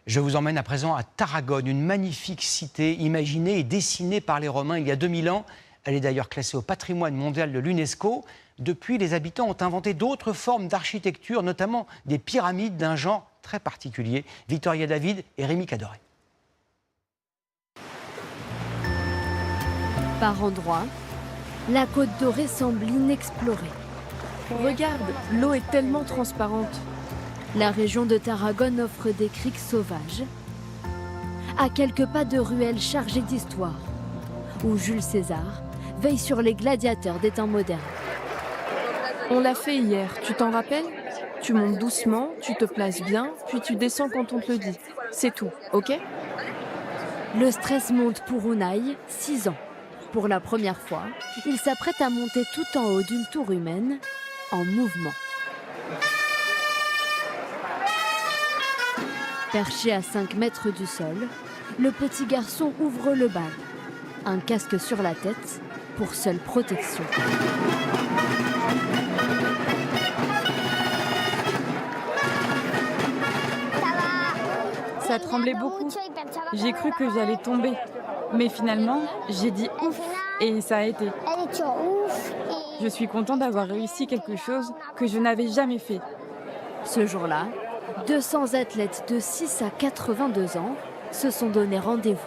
Je vous emmène à présent à Tarragone, une magnifique cité imaginée et dessinée par les Romains il y a 2000 ans. Elle est d'ailleurs classée au patrimoine mondial de l'UNESCO. Depuis, les habitants ont inventé d'autres formes d'architecture, notamment des pyramides d'un genre très particulier. Victoria David et Rémi Cadoret. Par endroits, la Côte Dorée semble inexplorée. Regarde, l'eau est tellement transparente. La région de Tarragone offre des criques sauvages, à quelques pas de ruelles chargées d'histoire, où Jules César veille sur les gladiateurs des temps modernes. On l'a fait hier, tu t'en rappelles? Tu montes doucement, tu te places bien, puis tu descends quand on te le dit. C'est tout, ok? Le stress monte pour Unai, 6 ans. Pour la première fois, il s'apprête à monter tout en haut d'une tour humaine, en mouvement. Perché à 5 mètres du sol, le petit garçon ouvre le bal. Un casque sur la tête, pour seule protection. Ça tremblait beaucoup. J'ai cru que j'allais tomber. Mais finalement, j'ai dit ouf et ça a été. Je suis content d'avoir réussi quelque chose que je n'avais jamais fait. Ce jour-là, 200 athlètes de 6 à 82 ans se sont donné rendez-vous.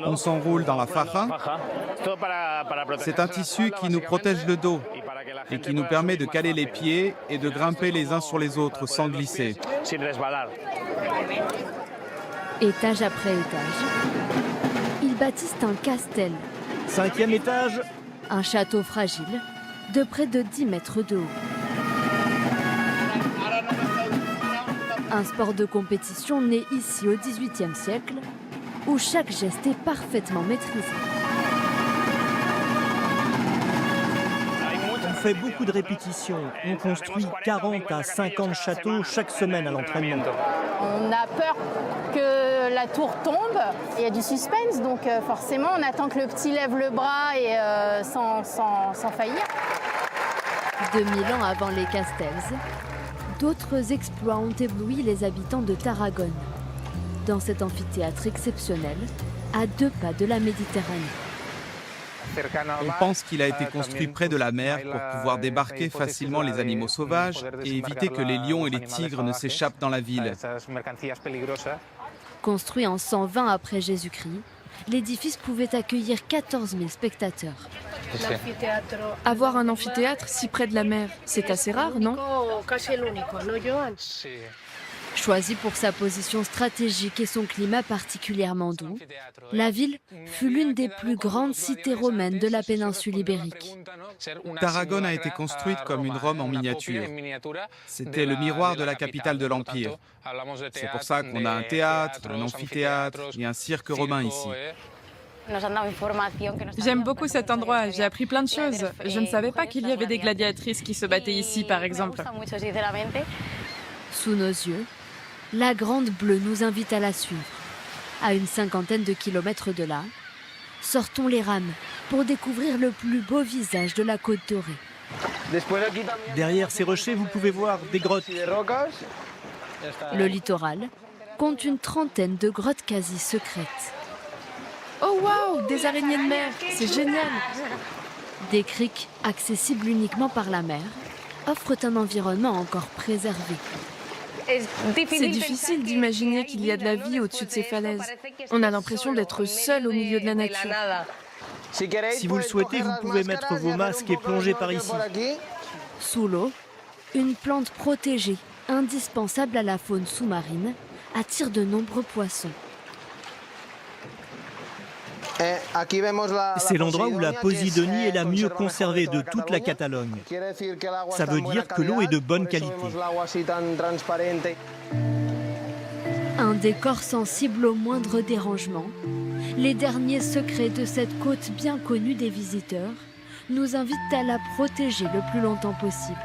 On s'enroule dans la faja. C'est un tissu qui nous protège le dos et qui nous permet de caler les pieds et de grimper les uns sur les autres sans glisser. Étage après étage, ils bâtissent un castel. 5e étage. Un château fragile de près de 10 mètres de haut. Un sport de compétition né ici au XVIIIe siècle, où chaque geste est parfaitement maîtrisé. On fait beaucoup de répétitions. On construit 40 à 50 châteaux chaque semaine à l'entraînement. On a peur que la tour tombe. Il y a du suspense, donc forcément, on attend que le petit lève le bras et sans faillir. 2000 ans avant les Castells, d'autres exploits ont ébloui les habitants de Tarragone. Dans cet amphithéâtre exceptionnel, à 2 pas de la Méditerranée. On pense qu'il a été construit près de la mer pour pouvoir débarquer facilement les animaux sauvages et éviter que les lions et les tigres ne s'échappent dans la ville. Construit en 120 après Jésus-Christ, l'édifice pouvait accueillir 14 000 spectateurs. Avoir un amphithéâtre si près de la mer, c'est assez rare, non? Choisi pour sa position stratégique et son climat particulièrement doux, la ville fut l'une des plus grandes cités romaines de la péninsule ibérique. Tarragone a été construite comme une Rome en miniature. C'était le miroir de la capitale de l'Empire. C'est pour ça qu'on a un théâtre, un amphithéâtre et un cirque romain ici. J'aime beaucoup cet endroit, j'ai appris plein de choses. Je ne savais pas qu'il y avait des gladiatrices qui se battaient ici, par exemple. Sous nos yeux, la Grande Bleue nous invite à la suivre. À une 50aine de kilomètres de là, sortons les rames pour découvrir le plus beau visage de la Côte Dorée. Derrière ces rochers, vous pouvez voir des grottes. Le littoral compte une 30aine de grottes quasi secrètes. Oh waouh, des araignées de mer, c'est génial! Des criques accessibles uniquement par la mer offrent un environnement encore préservé. C'est difficile d'imaginer qu'il y a de la vie au-dessus de ces falaises. On a l'impression d'être seul au milieu de la nature. Si vous le souhaitez, vous pouvez mettre vos masques et plonger par ici. Sous l'eau, une plante protégée, indispensable à la faune sous-marine, attire de nombreux poissons. C'est l'endroit où la Posidonie est la mieux conservée de toute la Catalogne. Ça veut dire que l'eau est de bonne qualité. Un décor sensible au moindre dérangement. Les derniers secrets de cette côte bien connue des visiteurs nous invitent à la protéger le plus longtemps possible.